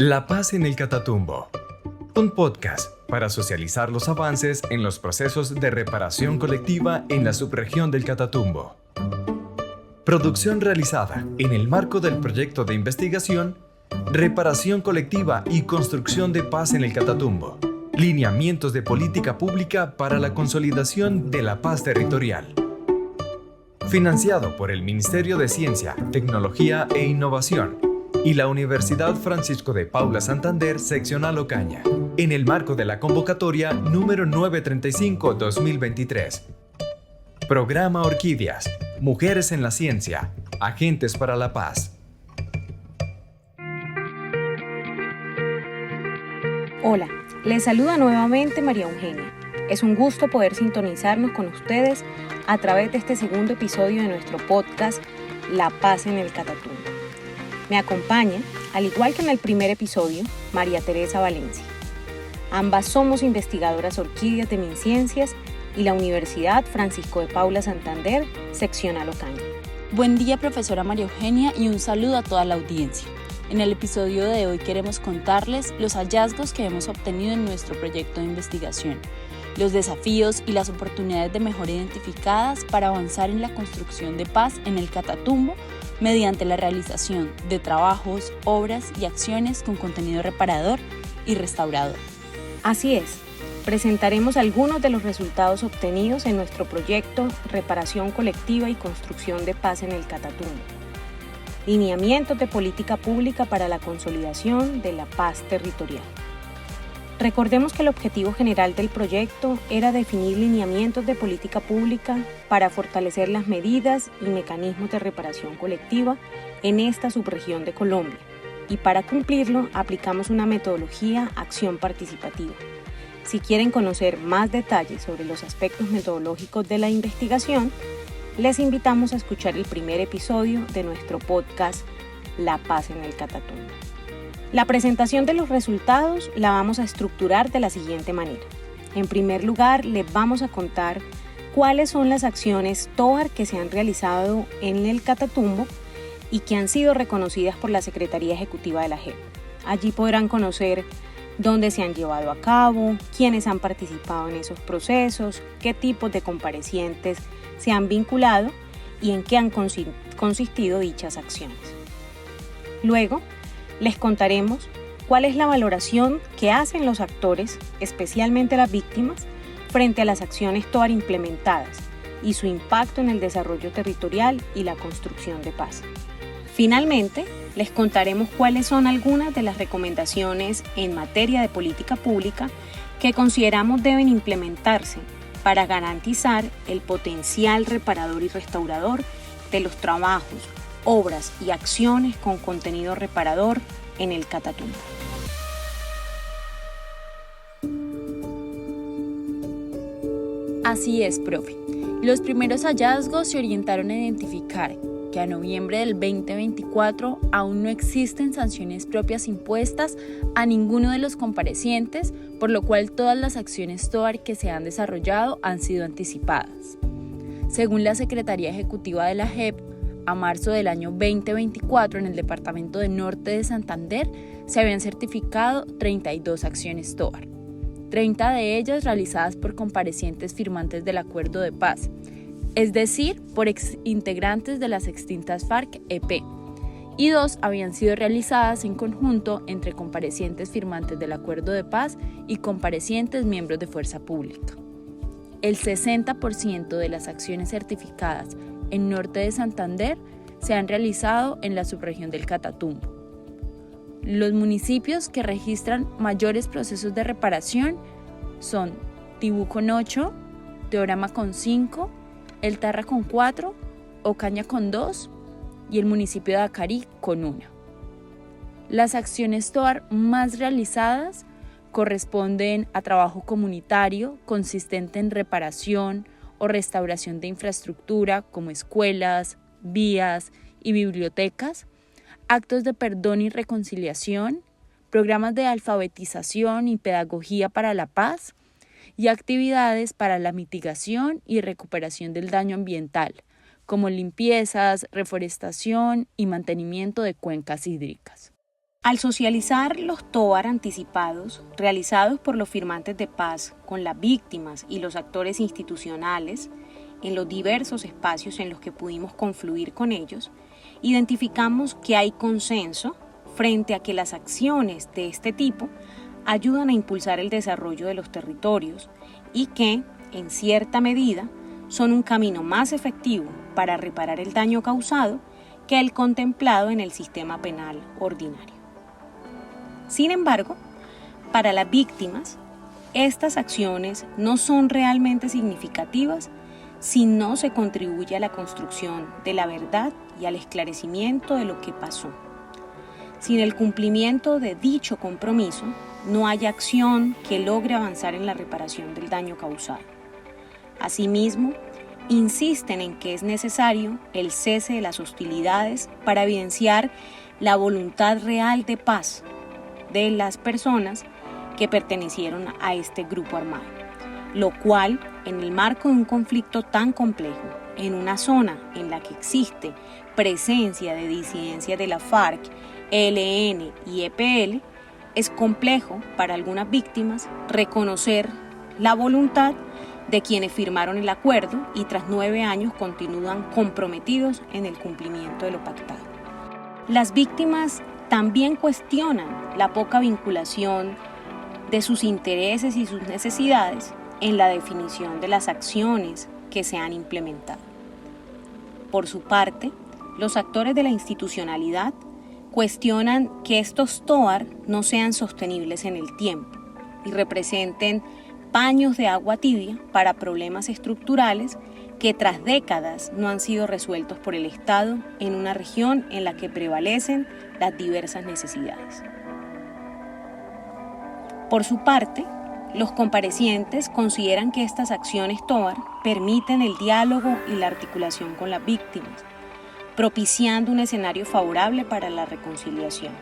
La Paz en el Catatumbo, un podcast para socializar los avances en los procesos de reparación colectiva en la subregión del Catatumbo. Producción realizada en el marco del proyecto de investigación Reparación colectiva y construcción de paz en el Catatumbo. Lineamientos de política pública para la consolidación de la paz territorial. Financiado por el Ministerio de Ciencia, Tecnología e Innovación y la Universidad Francisco de Paula Santander, seccional Ocaña, en el marco de la convocatoria número 935-2023. Programa Orquídeas, Mujeres en la Ciencia, Agentes para la Paz. Hola, les saluda nuevamente María Eugenia. Es un gusto poder sintonizarnos con ustedes a través de este segundo episodio de nuestro podcast La Paz en el Catatumbo. Me acompaña, al igual que en el primer episodio, María Teresa Valencia. Ambas somos investigadoras orquídeas de MinCiencias y la Universidad Francisco de Paula Santander, seccional Ocaña. Buen día, profesora María Eugenia, y un saludo a toda la audiencia. En el episodio de hoy queremos contarles los hallazgos que hemos obtenido en nuestro proyecto de investigación, los desafíos y las oportunidades de mejora identificadas para avanzar en la construcción de paz en el Catatumbo mediante la realización de trabajos, obras y acciones con contenido reparador y restaurador. Así es, presentaremos algunos de los resultados obtenidos en nuestro proyecto Reparación colectiva y construcción de paz en el Catatumbo. Lineamientos de política pública para la consolidación de la paz territorial. Recordemos que el objetivo general del proyecto era definir lineamientos de política pública para fortalecer las medidas y mecanismos de reparación colectiva en esta subregión de Colombia, y para cumplirlo aplicamos una metodología acción participativa. Si quieren conocer más detalles sobre los aspectos metodológicos de la investigación, les invitamos a escuchar el primer episodio de nuestro podcast La Paz en el Catatumbo. La presentación de los resultados la vamos a estructurar de la siguiente manera. En primer lugar, les vamos a contar cuáles son las acciones TOAR que se han realizado en el Catatumbo y que han sido reconocidas por la Secretaría Ejecutiva de la JEP. Allí podrán conocer dónde se han llevado a cabo, quiénes han participado en esos procesos, qué tipos de comparecientes se han vinculado y en qué han consistido dichas acciones. Luego, les contaremos cuál es la valoración que hacen los actores, especialmente las víctimas, frente a las acciones TOAR implementadas y su impacto en el desarrollo territorial y la construcción de paz. Finalmente, les contaremos cuáles son algunas de las recomendaciones en materia de política pública que consideramos deben implementarse para garantizar el potencial reparador y restaurador de los trabajos, obras y acciones con contenido reparador en el Catatumbo. Así es, profe. Los primeros hallazgos se orientaron a identificar que a noviembre del 2024 aún no existen sanciones propias impuestas a ninguno de los comparecientes, por lo cual todas las acciones TOAR que se han desarrollado han sido anticipadas. Según la Secretaría Ejecutiva de la JEP, a marzo del año 2024 en el departamento de Norte de Santander se habían certificado 32 acciones TOAR, 30 de ellas realizadas por comparecientes firmantes del Acuerdo de Paz, es decir, por exintegrantes de las extintas FARC-EP, y 2 habían sido realizadas en conjunto entre comparecientes firmantes del Acuerdo de Paz y comparecientes miembros de Fuerza Pública. El 60% de las acciones certificadas en Norte de Santander se han realizado en la subregión del Catatumbo. Los municipios que registran mayores procesos de reparación son Tibú con 8, Teorama con 5, El Tarra con 4, Ocaña con 2 y el municipio de Acarí con 1. Las acciones TOAR más realizadas corresponden a trabajo comunitario consistente en reparación o restauración de infraestructura como escuelas, vías y bibliotecas, actos de perdón y reconciliación, programas de alfabetización y pedagogía para la paz y actividades para la mitigación y recuperación del daño ambiental, como limpiezas, reforestación y mantenimiento de cuencas hídricas. Al socializar los TOAR anticipados realizados por los firmantes de paz con las víctimas y los actores institucionales en los diversos espacios en los que pudimos confluir con ellos, identificamos que hay consenso frente a que las acciones de este tipo ayudan a impulsar el desarrollo de los territorios y que, en cierta medida, son un camino más efectivo para reparar el daño causado que el contemplado en el sistema penal ordinario. Sin embargo, para las víctimas, estas acciones no son realmente significativas si no se contribuye a la construcción de la verdad y al esclarecimiento de lo que pasó. Sin el cumplimiento de dicho compromiso, no hay acción que logre avanzar en la reparación del daño causado. Asimismo, insisten en que es necesario el cese de las hostilidades para evidenciar la voluntad real de paz de las personas que pertenecieron a este grupo armado, lo cual, en el marco de un conflicto tan complejo, en una zona en la que existe presencia de disidencias de la FARC, ELN y EPL, es complejo para algunas víctimas reconocer la voluntad de quienes firmaron el acuerdo y tras 9 años continúan comprometidos en el cumplimiento de lo pactado. Las víctimas también cuestionan la poca vinculación de sus intereses y sus necesidades en la definición de las acciones que se han implementado. Por su parte, los actores de la institucionalidad cuestionan que estos TOAR no sean sostenibles en el tiempo y representen paños de agua tibia para problemas estructurales que tras décadas no han sido resueltos por el Estado en una región en la que prevalecen las diversas necesidades. Por su parte, los comparecientes consideran que estas acciones TOAR permiten el diálogo y la articulación con las víctimas, propiciando un escenario favorable para la reconciliación.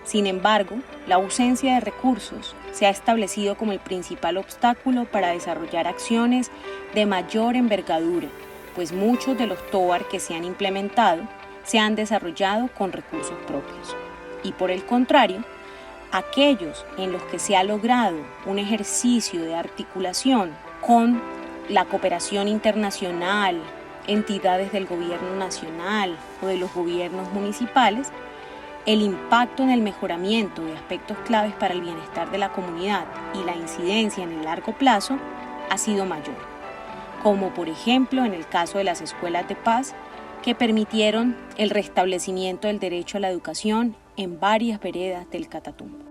Sin embargo, la ausencia de recursos se ha establecido como el principal obstáculo para desarrollar acciones de mayor envergadura, pues muchos de los TOAR que se han implementado se han desarrollado con recursos propios. Y por el contrario, aquellos en los que se ha logrado un ejercicio de articulación con la cooperación internacional, entidades del gobierno nacional o de los gobiernos municipales, el impacto en el mejoramiento de aspectos claves para el bienestar de la comunidad y la incidencia en el largo plazo ha sido mayor, como por ejemplo en el caso de las escuelas de paz que permitieron el restablecimiento del derecho a la educación en varias veredas del Catatumbo.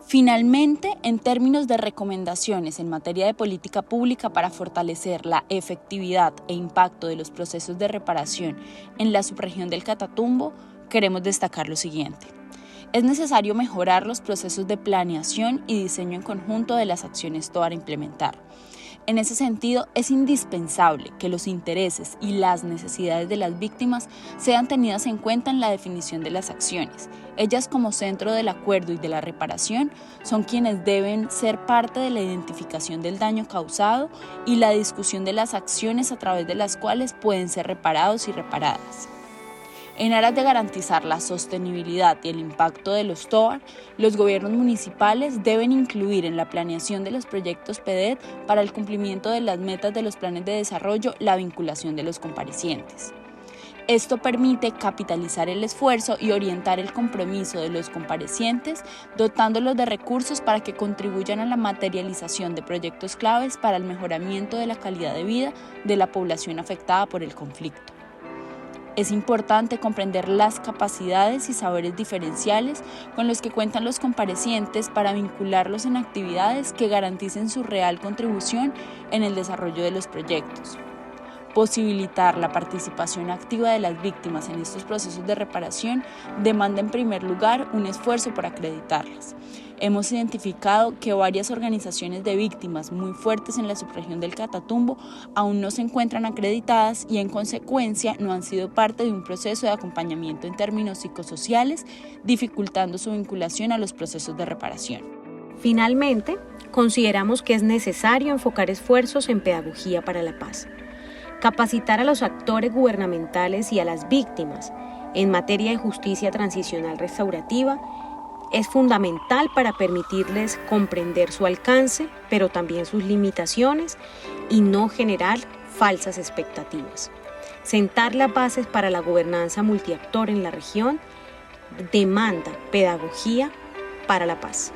Finalmente, en términos de recomendaciones en materia de política pública para fortalecer la efectividad e impacto de los procesos de reparación en la subregión del Catatumbo, queremos destacar lo siguiente. Es necesario mejorar los procesos de planeación y diseño en conjunto de las acciones TOAR a implementar. En ese sentido, es indispensable que los intereses y las necesidades de las víctimas sean tenidas en cuenta en la definición de las acciones. Ellas, como centro del acuerdo y de la reparación, son quienes deben ser parte de la identificación del daño causado y la discusión de las acciones a través de las cuales pueden ser reparados y reparadas. En aras de garantizar la sostenibilidad y el impacto de los TOAR, los gobiernos municipales deben incluir en la planeación de los proyectos PEDET para el cumplimiento de las metas de los planes de desarrollo la vinculación de los comparecientes. Esto permite capitalizar el esfuerzo y orientar el compromiso de los comparecientes, dotándolos de recursos para que contribuyan a la materialización de proyectos claves para el mejoramiento de la calidad de vida de la población afectada por el conflicto. Es importante comprender las capacidades y saberes diferenciales con los que cuentan los comparecientes para vincularlos en actividades que garanticen su real contribución en el desarrollo de los proyectos. Posibilitar la participación activa de las víctimas en estos procesos de reparación demanda en primer lugar un esfuerzo por acreditarlas. Hemos identificado que varias organizaciones de víctimas muy fuertes en la subregión del Catatumbo aún no se encuentran acreditadas y en consecuencia no han sido parte de un proceso de acompañamiento en términos psicosociales, dificultando su vinculación a los procesos de reparación. Finalmente, consideramos que es necesario enfocar esfuerzos en pedagogía para la paz, capacitar a los actores gubernamentales y a las víctimas en materia de justicia transicional restaurativa es fundamental para permitirles comprender su alcance, pero también sus limitaciones y no generar falsas expectativas. Sentar las bases para la gobernanza multiactor en la región demanda pedagogía para la paz.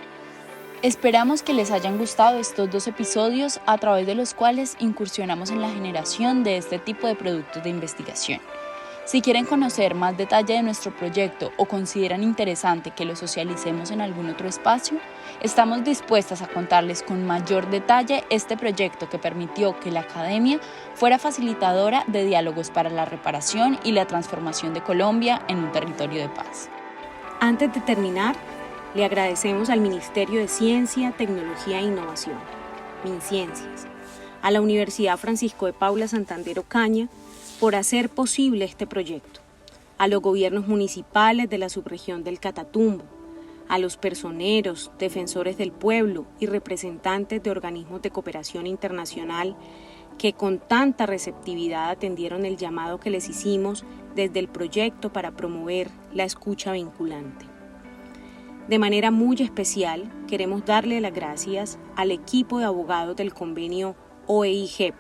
Esperamos que les hayan gustado estos 2 episodios a través de los cuales incursionamos en la generación de este tipo de productos de investigación. Si quieren conocer más detalle de nuestro proyecto o consideran interesante que lo socialicemos en algún otro espacio, estamos dispuestas a contarles con mayor detalle este proyecto que permitió que la academia fuera facilitadora de diálogos para la reparación y la transformación de Colombia en un territorio de paz. Antes de terminar, le agradecemos al Ministerio de Ciencia, Tecnología e Innovación, MinCiencias, a la Universidad Francisco de Paula Santander Ocaña por hacer posible este proyecto, a los gobiernos municipales de la subregión del Catatumbo, a los personeros, defensores del pueblo y representantes de organismos de cooperación internacional que con tanta receptividad atendieron el llamado que les hicimos desde el proyecto para promover la escucha vinculante. De manera muy especial, queremos darle las gracias al equipo de abogados del convenio OEI-JEP,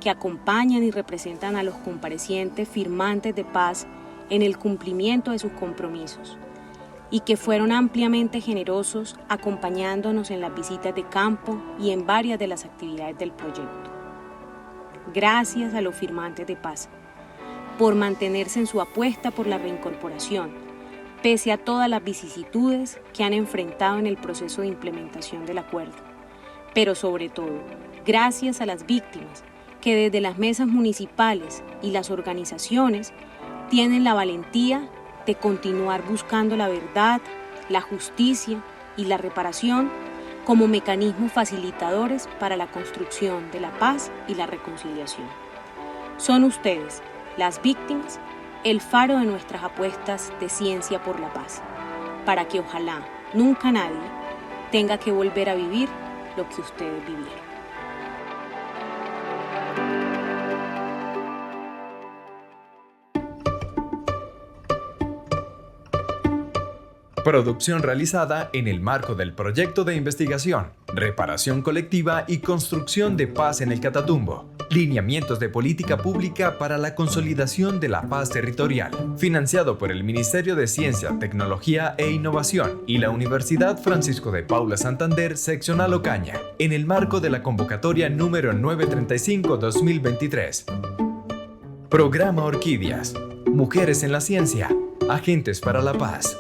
que acompañan y representan a los comparecientes firmantes de paz en el cumplimiento de sus compromisos y que fueron ampliamente generosos acompañándonos en las visitas de campo y en varias de las actividades del proyecto. Gracias a los firmantes de paz por mantenerse en su apuesta por la reincorporación, pese a todas las vicisitudes que han enfrentado en el proceso de implementación del acuerdo. Pero sobre todo, gracias a las víctimas que desde las mesas municipales y las organizaciones tienen la valentía de continuar buscando la verdad, la justicia y la reparación como mecanismos facilitadores para la construcción de la paz y la reconciliación. Son ustedes, las víctimas, el faro de nuestras apuestas de ciencia por la paz, para que ojalá nunca nadie tenga que volver a vivir lo que ustedes vivieron. Producción realizada en el marco del proyecto de investigación, reparación colectiva y construcción de paz en el Catatumbo. Lineamientos de política pública para la consolidación de la paz territorial, financiado por el Ministerio de Ciencia, Tecnología e Innovación y la Universidad Francisco de Paula Santander, Seccional Ocaña, en el marco de la convocatoria número 935-2023. Programa Orquídeas. Mujeres en la ciencia, agentes para la paz.